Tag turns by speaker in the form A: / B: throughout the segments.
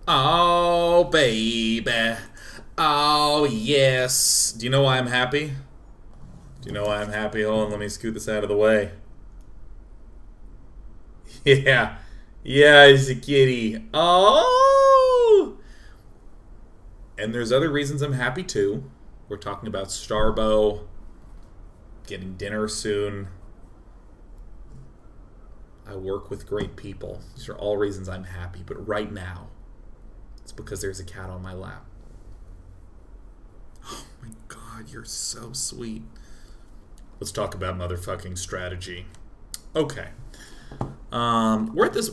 A: Oh, baby. Oh, yes. Do you know why I'm happy? Do you know why I'm happy? Hold on, let me scoot this out of the way. Yeah. Yeah, it's a kitty. Oh! And there's other reasons I'm happy too. We're talking about Starbow, getting dinner soon. I work with great people. These are all reasons I'm happy. But right now, it's because there's a cat on my lap. Oh my god, you're so sweet. Let's talk about motherfucking strategy. Okay. We're at this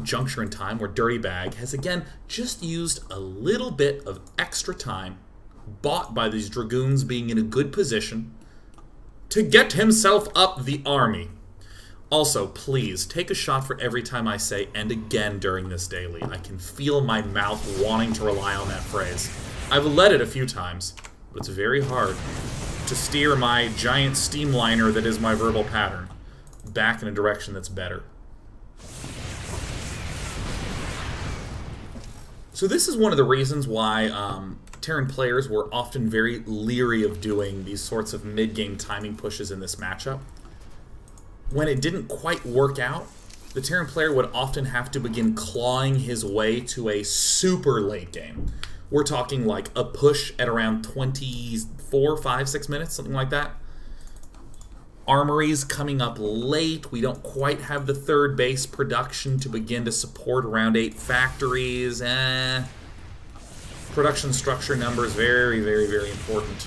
A: juncture in time where Dirty Bag has again just used a little bit of extra time bought by these Dragoons being in a good position to get himself up the army. Also, please, take a shot for every time I say "and again" during this daily. I can feel my mouth wanting to rely on that phrase. I've led it a few times, but it's very hard to steer my giant steamliner that is my verbal pattern back in a direction that's better. So this is one of the reasons why Terran players were often very leery of doing these sorts of mid-game timing pushes in this matchup. When it didn't quite work out, the Terran player would often have to begin clawing his way to a super late game. We're talking like a push at around 24, 5, 6 minutes, something like that. Armories coming up late. We don't quite have the third base production to begin to support around 8 factories. Production structure numbers, very, very, very important.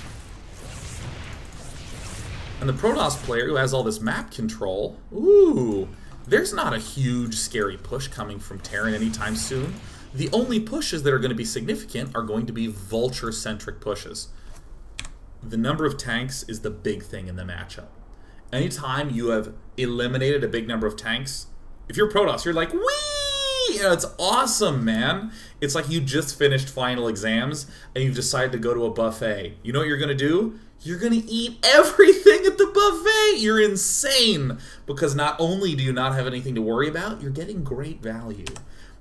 A: And the Protoss player who has all this map control, ooh, there's not a huge scary push coming from Terran anytime soon. The only pushes that are going to be significant are going to be Vulture-centric pushes. The number of tanks is the big thing in the matchup. Anytime you have eliminated a big number of tanks, if you're Protoss, you're like, whee! You know, it's awesome, man. It's like you just finished final exams and you've decided to go to a buffet. You know what you're going to do? You're going to eat everything at the buffet. You're insane. Because not only do you not have anything to worry about, you're getting great value.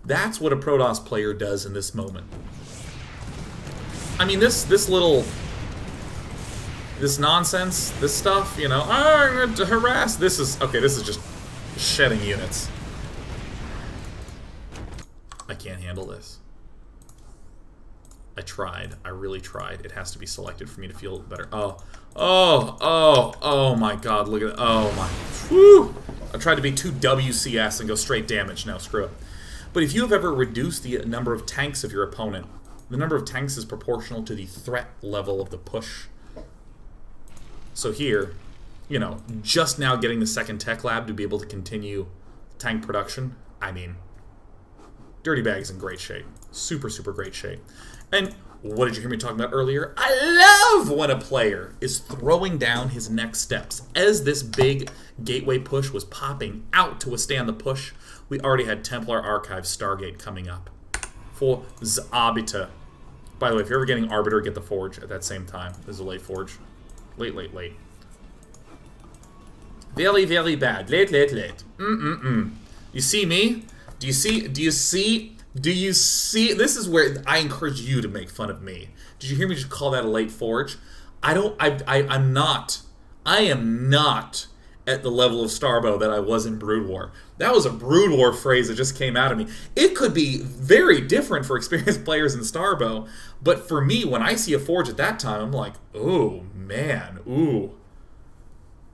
A: That's what a Protoss player does in this moment. I mean, this nonsense, this stuff, you know, I'm going to harass. This is just shedding units. I can't handle this. I tried. I really tried. It has to be selected for me to feel better. Oh my god, look at that. Oh my. Whew. I tried to be too WCS and go straight damage. No, screw it. But if you have ever reduced the number of tanks of your opponent, the number of tanks is proportional to the threat level of the push. So here, you know, just now getting the second tech lab to be able to continue tank production, I mean, Dirty Bag's in great shape. Super, super great shape. And what did you hear me talking about earlier? I love when a player is throwing down his next steps. As this big gateway push was popping out to withstand the push, we already had Templar Archive Stargate coming up for the Arbiter. By the way, if you're ever getting Arbiter, get the Forge at that same time. This is a late Forge. Late. Very, very bad. Late. You see me? Do you see? This is where I encourage you to make fun of me. Did you hear me just call that a late Forge? I am not at the level of Starbow that I was in Brood War. That was a Brood War phrase that just came out of me. It could be very different for experienced players in Starbow, but for me, when I see a Forge at that time, I'm like, oh man, ooh.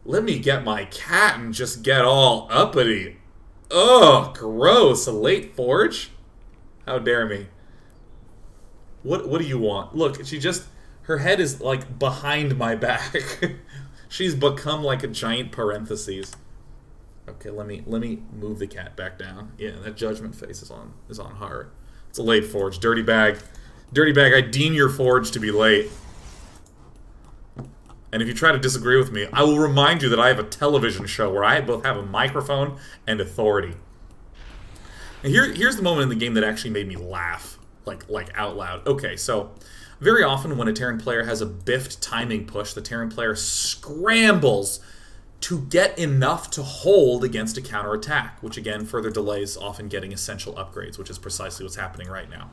A: Let me get my cat and just get all uppity. Ugh, gross. A late Forge? How dare me. What do you want? Look, her head is like behind my back. She's become like a giant parentheses. Okay, let me move the cat back down. Yeah, that judgment face is on hard. It's a late Forge. Dirty Bag, I deem your Forge to be late. And if you try to disagree with me, I will remind you that I have a television show where I both have a microphone and authority. And here's the moment in the game that actually made me laugh, like out loud. Okay, so very often when a Terran player has a biffed timing push, the Terran player scrambles to get enough to hold against a counterattack, which again further delays often getting essential upgrades, which is precisely what's happening right now.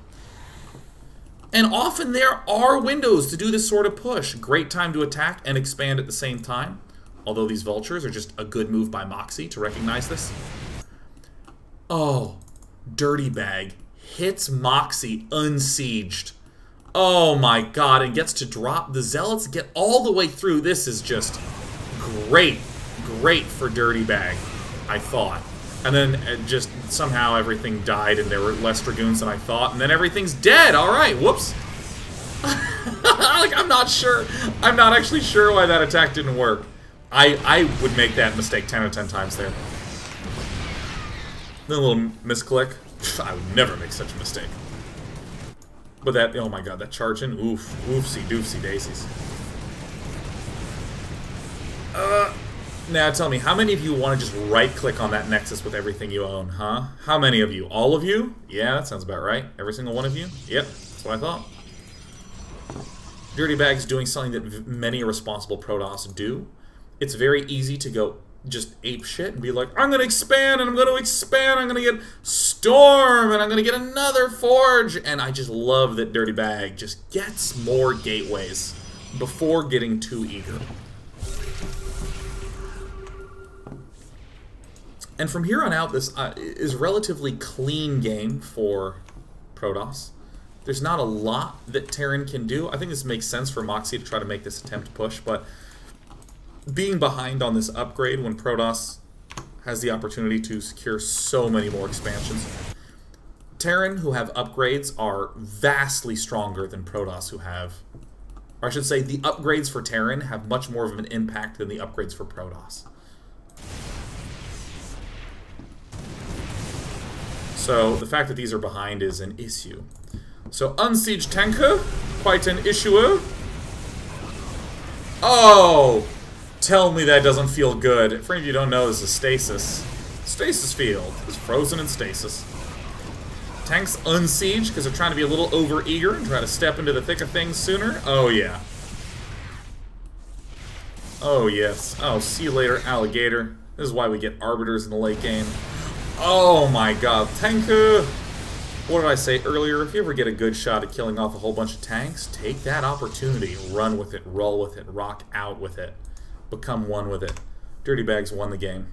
A: And often there are windows to do this sort of push. Great time to attack and expand at the same time. Although these vultures are just a good move by Moxie to recognize this. Oh, Dirty Bag hits Moxie unsieged. Oh my god, and gets to drop. The Zealots get all the way through. This is just great, great for Dirty Bag, I thought. And then just somehow everything died and there were less Dragoons than I thought. And then everything's dead. Alright, whoops. Like, I'm not sure. I'm not actually sure why that attack didn't work. I would make that mistake 10 out of 10 times there. Then a little misclick. I would never make such a mistake. But that, oh my god, that charge in, oof, oofsie doofsie daisies. Now tell me, how many of you want to just right-click on that Nexus with everything you own, huh? How many of you? All of you? Yeah, that sounds about right. Every single one of you? Yep, that's what I thought. Dirty Bag's doing something that many responsible Protoss do. It's very easy to go just ape shit and be like, I'm going to expand, and I'm going to expand, I'm going to get Storm, and I'm going to get another Forge. And I just love that Dirty Bag just gets more gateways before getting too eager. And from here on out, this is a relatively clean game for Protoss. There's not a lot that Terran can do. I think this makes sense for Moxie to try to make this attempt push, but being behind on this upgrade when Protoss has the opportunity to secure so many more expansions. Terran who have upgrades are vastly stronger than Protoss who have... Or I should say, the upgrades for Terran have much more of an impact than the upgrades for Protoss. So the fact that these are behind is an issue. So Unsiege Tanker, quite an issuer. Oh! Tell me that doesn't feel good. For any of you who don't know, this is Stasis. Stasis Field is frozen in stasis. Tanks unsiege because they're trying to be a little over-eager and try to step into the thick of things sooner. Oh, yeah. Oh, yes. Oh, see you later, alligator. This is why we get arbiters in the late game. Oh, my god. Tanker! What did I say earlier? If you ever get a good shot at killing off a whole bunch of tanks, take that opportunity. Run with it, roll with it, rock out with it. Become one with it. Dirty Bags won the game.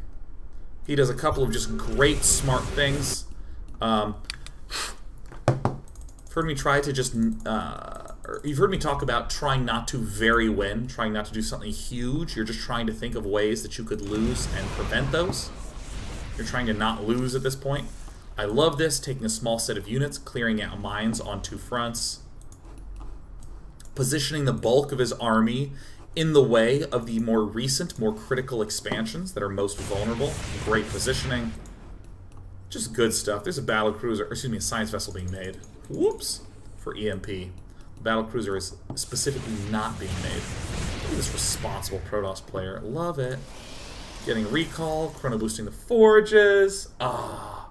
A: He does a couple of just great, smart things. You've heard me try to just... you've heard me talk about trying not to very win, trying not to do something huge. You're just trying to think of ways that you could lose and prevent those. You're trying to not lose at this point. I love this, taking a small set of units, clearing out mines on two fronts, positioning the bulk of his army in the way of the more recent, more critical expansions that are most vulnerable. Great positioning. Just good stuff. There's a battle cruiser, or excuse me, a science vessel being made. Whoops! For EMP. The battle cruiser is specifically not being made. Look at this responsible Protoss player. Love it. Getting recall, chrono boosting the forges. Ah.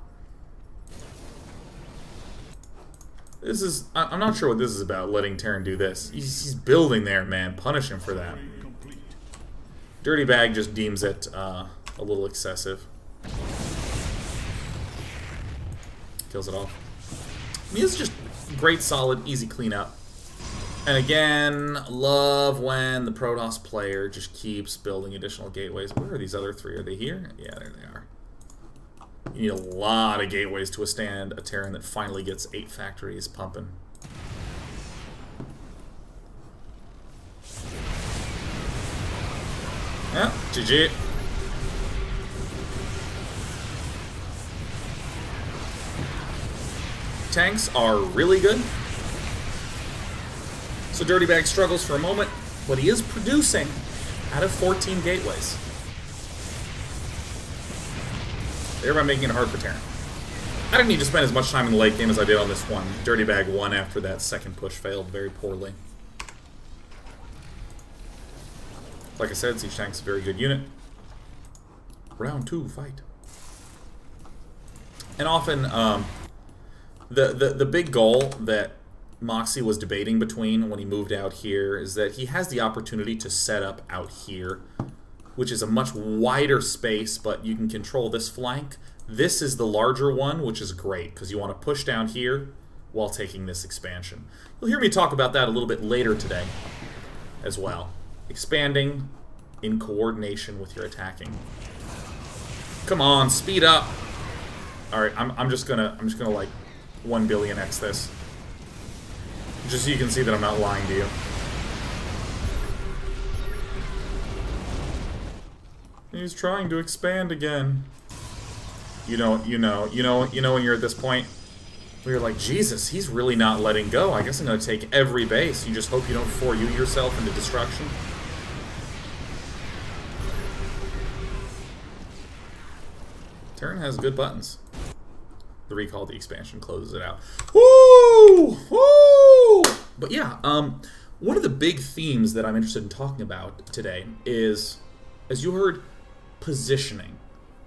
A: This is... I'm not sure what this is about, letting Terran do this. He's building there, man. Punish him for that. Dirty Bag just deems it a little excessive. Kills it off. I mean, it's just great, solid, easy cleanup. And again, love when the Protoss player just keeps building additional gateways. Where are these other three? Are they here? Yeah, there they are. You need a lot of gateways to withstand a Terran that finally gets 8 factories pumping. Yeah, GG. Tanks are really good. So Dirty Bag struggles for a moment, but he is producing out of 14 gateways. Thereby making it hard for Terran. I didn't need to spend as much time in the late game as I did on this one. Dirty Bag won after that second push failed very poorly. Like I said, Siege Tank's a very good unit. Round 2, fight. And often, the big goal that Moxie was debating between when he moved out here is that he has the opportunity to set up out here which is a much wider space, but you can control this flank. This is the larger one, which is great, because you want to push down here while taking this expansion. You'll hear me talk about that a little bit later today as well. Expanding in coordination with your attacking. Come on, speed up. All right, I'm just gonna like 1 billion X this, just so you can see that I'm not lying to you. He's trying to expand again. You know when you're at this point where you're like, Jesus, he's really not letting go. I guess I'm gonna take every base. You just hope you don't 4U yourself into destruction. Terran has good buttons. The recall, the expansion closes it out. Woo! Woo! But yeah, one of the big themes that I'm interested in talking about today is, as you heard, positioning,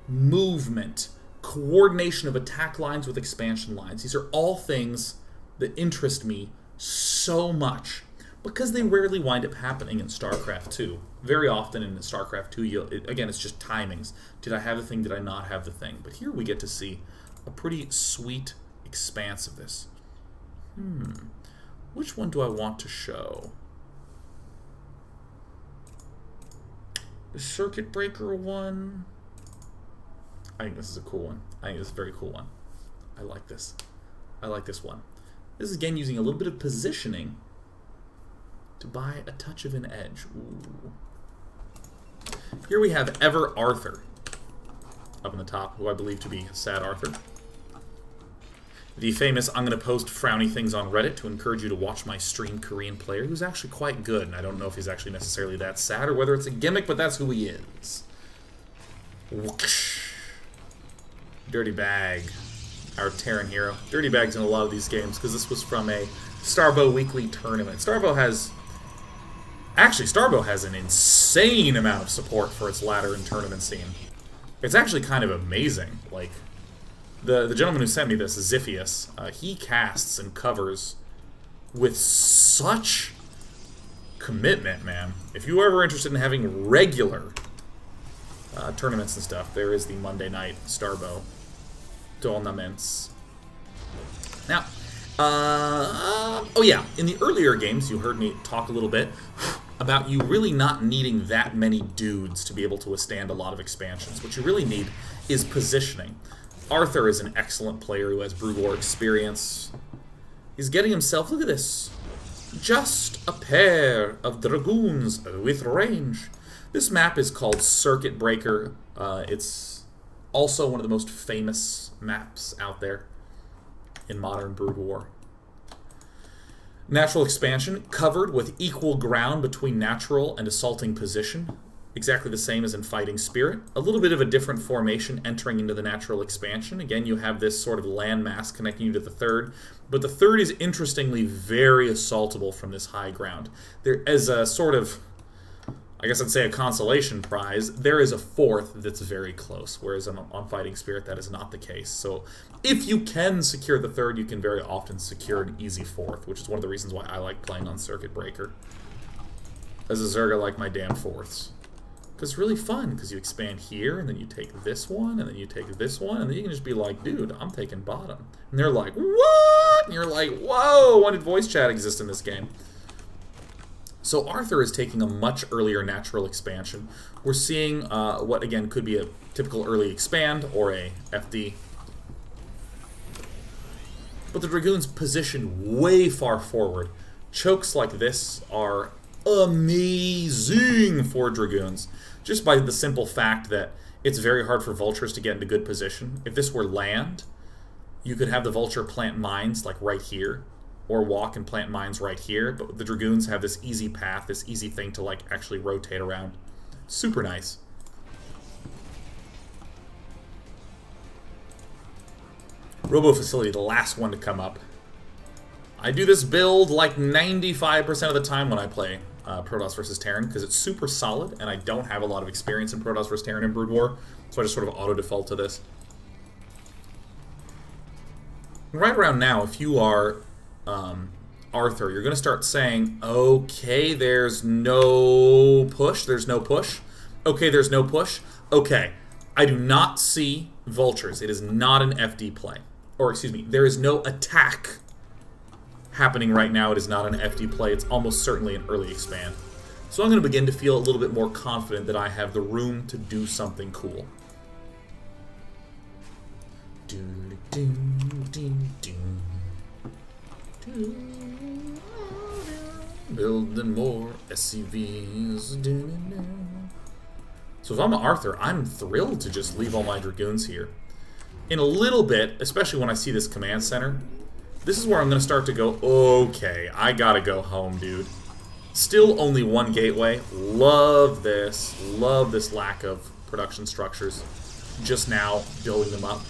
A: movement, coordination of attack lines with expansion lines. These are all things that interest me so much because they rarely wind up happening in StarCraft 2. Very often in StarCraft 2, again, it's just timings. Did I have the thing? Did I not have the thing? But here we get to see a pretty sweet expanse of this. Which one do I want to show? The Circuit Breaker one? I think this is a cool one. I think this is a very cool one. I like this. I like this one. This is again using a little bit of positioning to buy a touch of an edge. Ooh. Here we have Ever Arthur up in the top, who I believe to be Sad Arthur. The famous I'm going to post frowny things on Reddit to encourage you to watch my stream Korean player, who's actually quite good, and I don't know if he's actually necessarily that sad or whether it's a gimmick, but that's who he is. Whoosh. Dirty Bag, our Terran hero. Dirty Bag's in a lot of these games because this was from a Starbow weekly tournament. Starbow has an insane amount of support for its ladder and tournament scene. It's actually kind of amazing. Like, the gentleman who sent me this, Ziphius, he casts and covers with such commitment, man. If you are ever interested in having regular tournaments and stuff, there is the Monday night Starbow tournaments. Now, oh yeah, in the earlier games, you heard me talk a little bit about you really not needing that many dudes to be able to withstand a lot of expansions. What you really need is positioning. Arthur is an excellent player who has Brood War experience. He's getting himself, look at this, just a pair of dragoons with range. This map is called Circuit Breaker. It's also one of the most famous maps out there in modern Brood War. Natural expansion, covered with equal ground between natural and assaulting position. Exactly the same as in Fighting Spirit. A little bit of a different formation entering into the natural expansion. Again, you have this sort of landmass connecting you to the third. But the third is interestingly very assaultable from this high ground. There is a sort of, I guess I'd say a consolation prize. There is a fourth that's very close, whereas on Fighting Spirit that is not the case. So if you can secure the third, you can very often secure an easy fourth, which is one of the reasons why I like playing on Circuit Breaker. As a Zerg, I like my damn fourths. Because it's really fun, because you expand here, and then you take this one, and then you take this one, and then you can just be like, dude, I'm taking bottom. And they're like, what? And you're like, whoa, when did voice chat exist in this game? So Arthur is taking a much earlier natural expansion. We're seeing what, again, could be a typical early expand or a FD. But the Dragoons position way far forward. Chokes like this are amazing for Dragoons. Just by the simple fact that it's very hard for Vultures to get into good position. If this were land, you could have the Vulture plant mines like right here, or walk and plant mines right here, but the Dragoons have this easy path, this easy thing to like actually rotate around. Super nice. Robo Facility, the last one to come up. I do this build like 95% of the time when I play Protoss vs. Terran, because it's super solid, and I don't have a lot of experience in Protoss vs. Terran in Brood War, so I just sort of auto-default to this. Right around now, if you are Arthur, you're going to start saying, okay, there's no push, Okay, there's no push. Okay, I do not see vultures. It is not an FD play. Or, excuse me, there is no attack happening right now. It is not an FD play. It's almost certainly an early expand. So I'm going to begin to feel a little bit more confident that I have the room to do something cool. Building more SCVs. So if I'm Arthur, I'm thrilled to just leave all my Dragoons here. In a little bit, especially when I see this command center, this is where I'm going to start to go, okay, I gotta go home, dude. Still only one gateway. Love this lack of production structures. Just now building them up.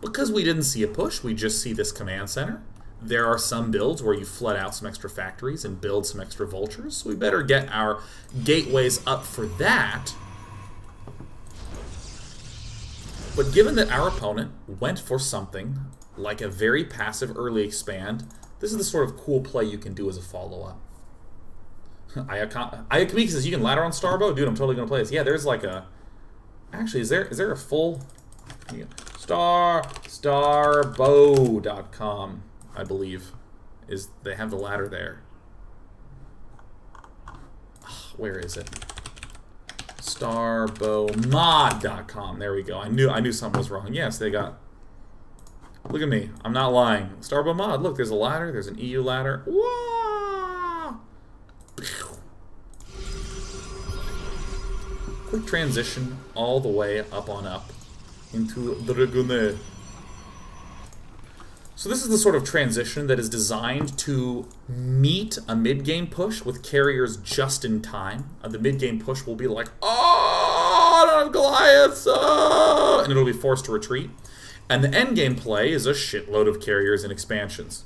A: Because we didn't see a push, we just see this command center. There are some builds where you flood out some extra factories and build some extra vultures, so we better get our gateways up for that. But given that our opponent went for something like a very passive early expand, this is the sort of cool play you can do as a follow-up. Ayakamika says, you can ladder on Starbow? Dude, I'm totally going to play this. Yeah, there's like a... Actually, is there a full... Starbow.com, I believe. They have the ladder there. Where is it? Starbowmod.com. There we go. I knew something was wrong. Yes, they got... Look at me. I'm not lying. Starbow mod. Look, there's a ladder. There's an EU ladder. Whoa! Quick transition all the way up on up into Dragoon. So this is the sort of transition that is designed to meet a mid-game push with carriers just in time. The mid-game push will be like, oh, I don't have Goliaths, oh! And it'll be forced to retreat. And the endgame play is a shitload of carriers and expansions.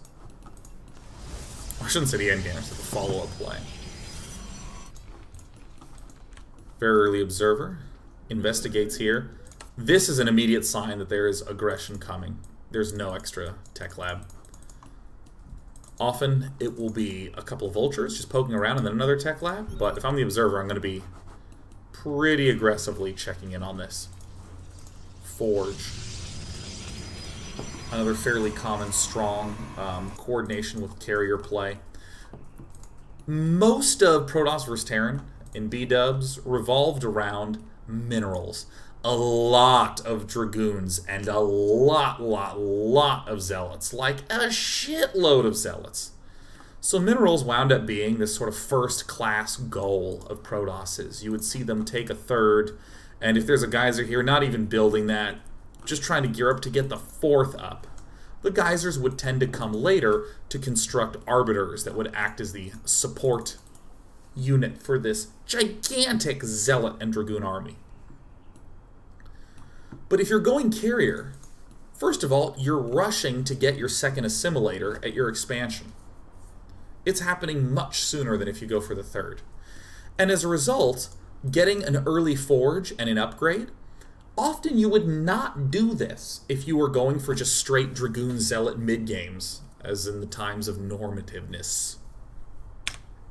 A: I shouldn't say the endgame, I said the follow-up play. Very early observer. Investigates here. This is an immediate sign that there is aggression coming. There's no extra tech lab. Often it will be a couple of vultures just poking around and then another tech lab. But if I'm the observer, I'm going to be pretty aggressively checking in on this. Forge. Another fairly common, strong coordination with carrier play. Most of Protoss vs. Terran in B-dubs revolved around minerals. A lot of Dragoons and a lot of Zealots. Like a shitload of Zealots. So minerals wound up being this sort of first-class goal of Protosses. You would see them take a third, and if there's a geyser here, not even building that, just trying to gear up to get the fourth up. The geysers would tend to come later to construct arbiters that would act as the support unit for this gigantic Zealot and Dragoon army. But if you're going carrier, first of all, you're rushing to get your second assimilator at your expansion. It's happening much sooner than if you go for the third. And as a result, getting an early forge and an upgrade, often you would not do this if you were going for just straight Dragoon Zealot mid-games, as in the times of normativeness.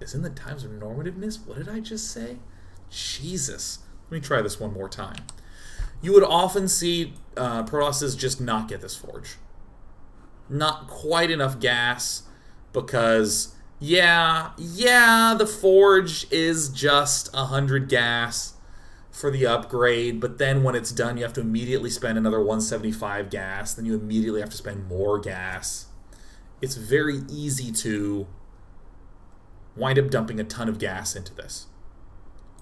A: As in the times of normativeness? What did I just say? Jesus. Let me try this one more time. You would often see Protosses just not get this forge. Not quite enough gas, because, yeah, the forge is just 100 gas for the upgrade, but then when it's done, you have to immediately spend another 175 gas, then you immediately have to spend more gas. It's very easy to wind up dumping a ton of gas into this.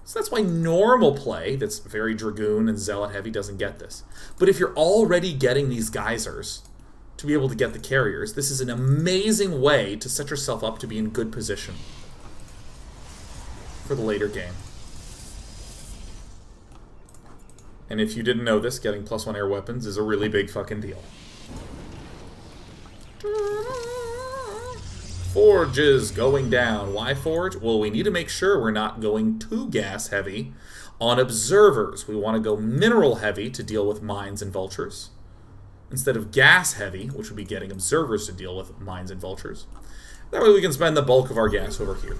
A: So that's why normal play, that's very Dragoon and Zealot heavy, doesn't get this. But if you're already getting these geysers to be able to get the carriers, this is an amazing way to set yourself up to be in good position for the later game. And if you didn't know this, getting +1 air weapons is a really big fucking deal. Forge is going down. Why forge? Well, we need to make sure we're not going too gas heavy on observers. We want to go mineral heavy to deal with mines and vultures, instead of gas heavy, which would be getting observers to deal with mines and vultures. That way we can spend the bulk of our gas over here.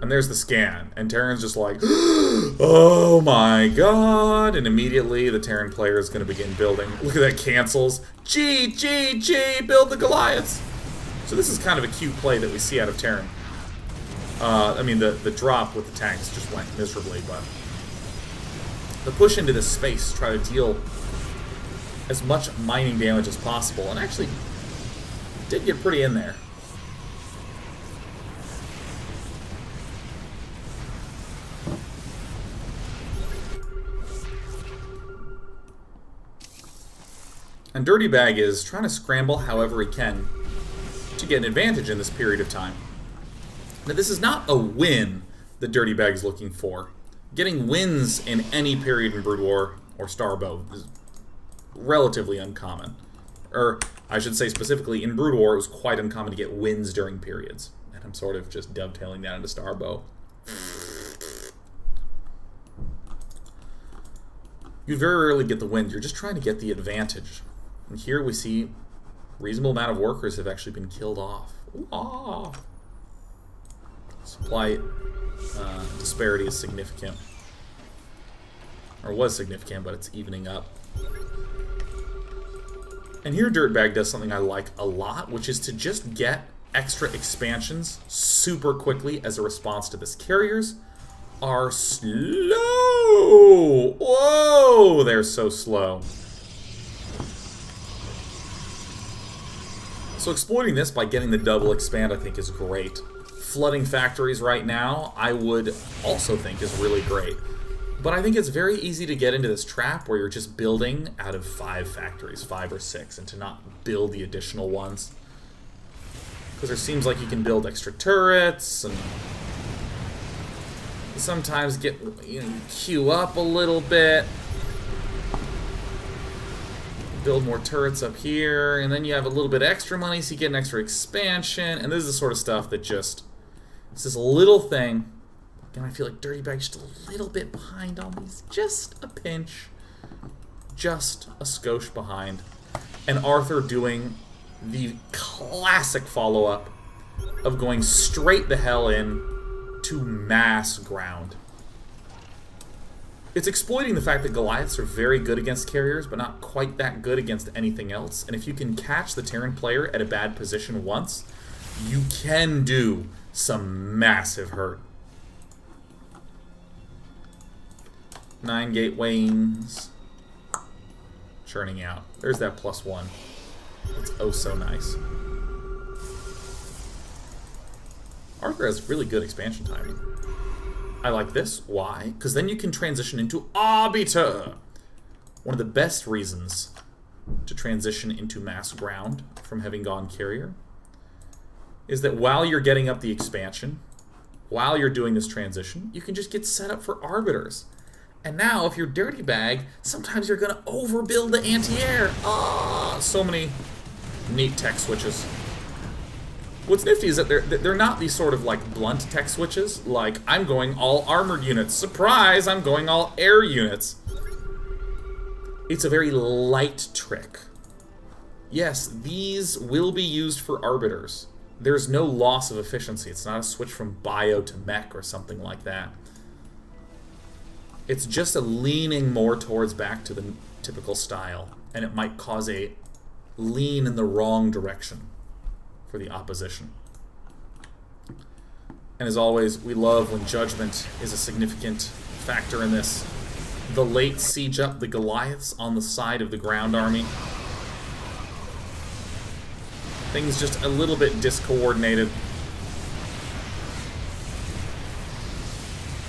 A: And there's the scan, and Terran's just like, oh my god, and immediately the Terran player is going to begin building. Look at that, cancels. G, build the Goliaths! So this is kind of a cute play that we see out of Terran. I mean, the drop with the tanks just went miserably, but the push into this space to try to deal as much mining damage as possible, and actually did get pretty in there. And Dirty Bag is trying to scramble however he can to get an advantage in this period of time. Now, this is not a win that Dirty Bag's looking for. Getting wins in any period in Brood War or Starbow is relatively uncommon. Or, I should say specifically, in Brood War, it was quite uncommon to get wins during periods. And I'm sort of just dovetailing that into Starbow. You very rarely get the win. You're just trying to get the advantage. And here we see a reasonable amount of workers have actually been killed off. Ooh, supply disparity is significant. Or was significant, but it's evening up. And here Dirtbag does something I like a lot, which is to just get extra expansions super quickly as a response to this. Carriers are slow! Whoa! They're so slow. So exploiting this by getting the double expand I think is great. Flooding factories right now I would also think is really great. But I think it's very easy to get into this trap where you're just building out of 5 factories, 5 or 6, and to not build the additional ones. Because there seems like you can build extra turrets, and you sometimes get, queue up a little bit. Build more turrets up here, and then you have a little bit extra money, so you get an extra expansion, and this is the sort of stuff that just, it's this little thing. Again, I feel like Dirty Bag's just a little bit behind on these, just a pinch, just a skosh behind, and Arthur doing the classic follow-up of going straight the hell in to mass ground. It's exploiting the fact that Goliaths are very good against carriers, but not quite that good against anything else. And if you can catch the Terran player at a bad position once, you can do some massive hurt. 9 gateways. Churning out. There's that +1. It's oh so nice. Arthur has really good expansion timing. I like this. Why? Because then you can transition into Arbiter. One of the best reasons to transition into mass ground from having gone carrier is that while you're getting up the expansion, while you're doing this transition, you can just get set up for Arbiters. And now, if you're Dirty Bag, sometimes you're going to overbuild the anti-air. Ah, so many neat tech switches. What's nifty is that they're not these sort of like blunt tech switches, like I'm going all armored units. Surprise, I'm going all air units. It's a very light trick. Yes, these will be used for Arbiters. There's no loss of efficiency. It's not a switch from bio to mech or something like that. It's just a leaning more towards back to the typical style, and it might cause a lean in the wrong direction for the opposition. And as always, we love when judgment is a significant factor in this. The late siege up the Goliaths on the side of the ground army. Things just a little bit discoordinated.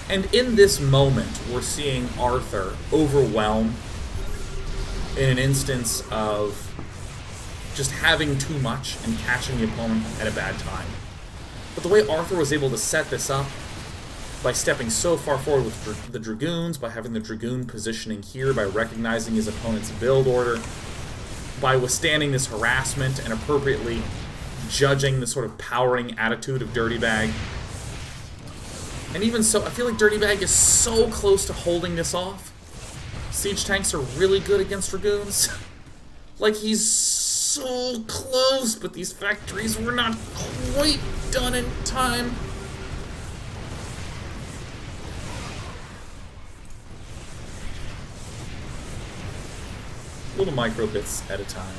A: And in this moment, we're seeing Arthur overwhelm in an instance of just having too much and catching the opponent at a bad time. But the way Arthur was able to set this up, by stepping so far forward with the Dragoons, by having the Dragoon positioning here, by recognizing his opponent's build order, by withstanding this harassment and appropriately judging the sort of powering attitude of Dirty Bag. And even so, I feel like Dirty Bag is so close to holding this off. Siege tanks are really good against Dragoons. Like, he's so close, but these factories were not quite done in time. Little micro bits at a time.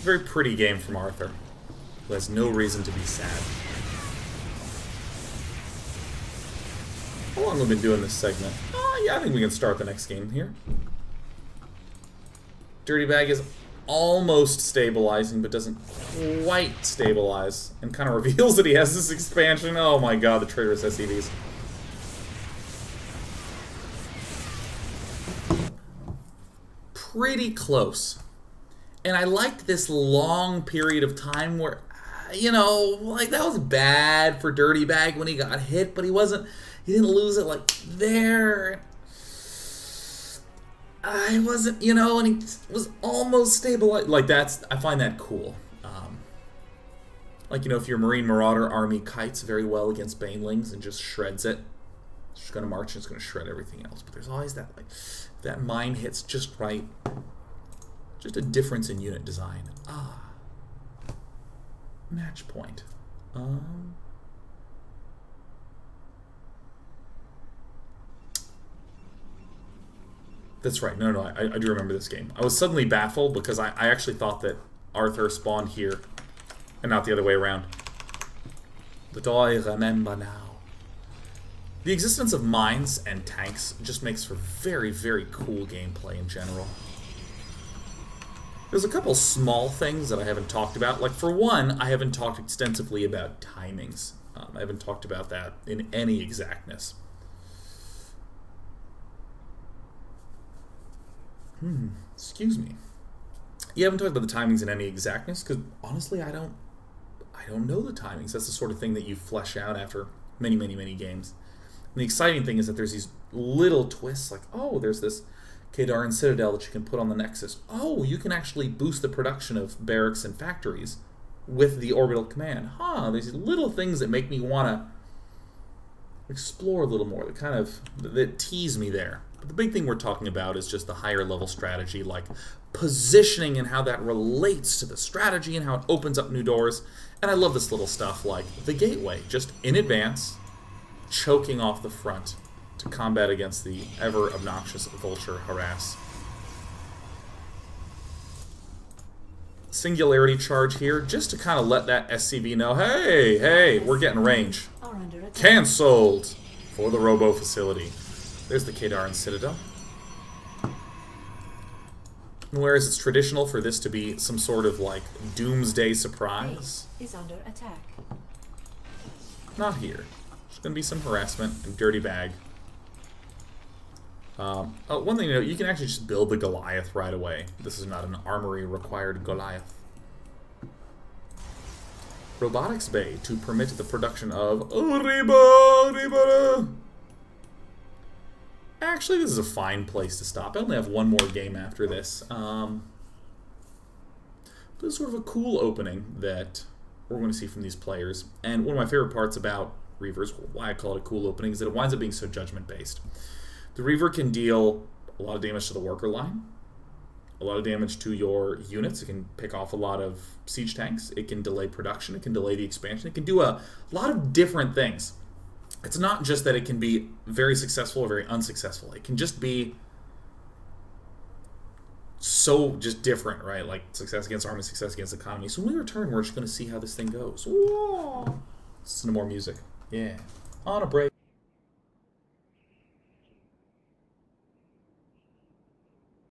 A: Very pretty game from Arthur, who has no reason to be sad. How long have we been doing this segment? Yeah, I think we can start the next game here. Dirty Bag is almost stabilizing, but doesn't quite stabilize, and kind of reveals that he has this expansion. Oh my god, the traitorous SCVs. Pretty close. And I liked this long period of time where, you know, like, that was bad for Dirty Bag when he got hit, but he didn't lose it, like, there. I wasn't, you know, and he was almost stabilized. Like, I find that cool. Like, you know, if your Marine Marauder army kites very well against Banelings and just shreds it, it's just going to march and it's going to shred everything else. But there's always that, like, that mine hits just right. Just a difference in unit design. Match point. That's right. No, I do remember this game. I was suddenly baffled because I actually thought that Arthur spawned here and not the other way around. But I remember now. The existence of mines and tanks just makes for very, very cool gameplay in general. There's a couple small things that I haven't talked about. Like, for one, I haven't talked extensively about timings. I haven't talked about that in any exactness. Excuse me. You haven't talked about the timings in any exactness, because honestly, I don't know the timings. That's the sort of thing that you flesh out after many, many, many games. And the exciting thing is that there's these little twists, like, oh, there's this Kadarin Citadel that you can put on the Nexus. Oh, you can actually boost the production of barracks and factories with the orbital command. There's these little things that make me want to explore a little more, that tease me there. But the big thing we're talking about is just the higher level strategy, like positioning and how that relates to the strategy and how it opens up new doors. And I love this little stuff like the gateway, just in advance, choking off the front to combat against the ever-obnoxious Vulture harass. Singularity charge here, just to kind of let that SCV know, hey, we're getting range. Cancelled for the Robo facility. There's the Kadarin Citadel. And whereas it's traditional for this to be some sort of, like, doomsday surprise,
B: is under attack.
A: Not here. There's going to be some harassment and Dirty Bag. One thing to note, you can actually just build the Goliath right away. This is not an armory-required Goliath. Robotics Bay to permit the production of Arriba. Actually, this is a fine place to stop. I only have one more game after this. But it's sort of a cool opening that we're going to see from these players. And one of my favorite parts about Reavers, why I call it a cool opening, is that it winds up being so judgment-based. The Reaver can deal a lot of damage to the worker line, a lot of damage to your units. It can pick off a lot of siege tanks. It can delay production. It can delay the expansion. It can do a lot of different things. It's not just that it can be very successful or very unsuccessful. It can just be so just different, right? Like success against army, success against economy. So when we return, we're just going to see how this thing goes. Whoa. Listen to more music. Yeah. On a break.